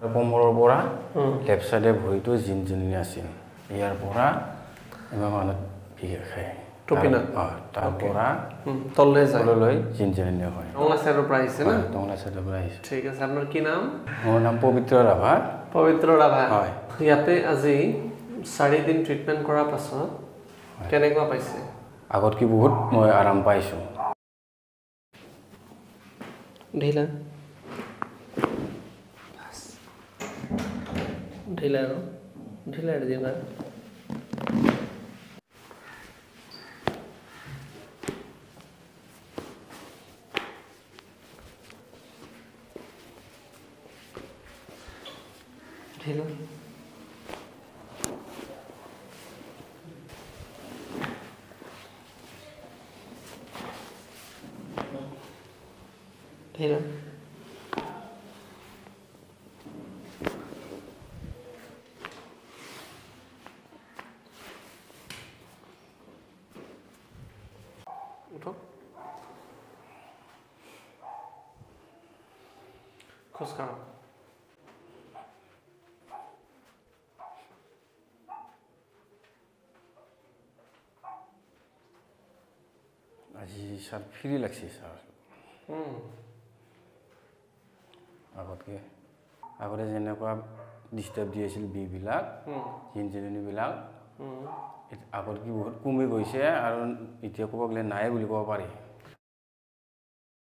কোমৰৰ পৰা লেফ্ট চাইডে ভৰিটো জিনজিননি আছিল ইয়াৰ পৰা এবাৰ মানুহ বিষ খায় তাৰ পৰা তললৈ জিনজিননি হয় টংলা চাইডৰ পৰা আহিছে না টংলা চাইডৰ পৰা আহিছে ঠিক আছে আপোনাৰ কি নাম মোৰ নাম পবিত্ৰ ৰাভা হয় ইয়াতে আজি 4 দিন ট্ৰিটমেন্ট কৰাৰ পাছত কেনেকুৱা পাইছে আগত কি বহুত মই আৰাম পাইছো ঢিলা দিবা ঢিলা ঢিলা উঠো খোজকাঢ়ো আজি স্যাৰ ফ্ৰি লাগছে স্যাৰ আগতে যেনেকুৱা ডিষ্টাৰ্ব দি আছিল বিবিলাক জিনজিননিবিলাক আগত কি বহুত কমি গৈছে আৰু এতিয়া ক'ব গ'লে নাই বুলি ক'ব পাৰি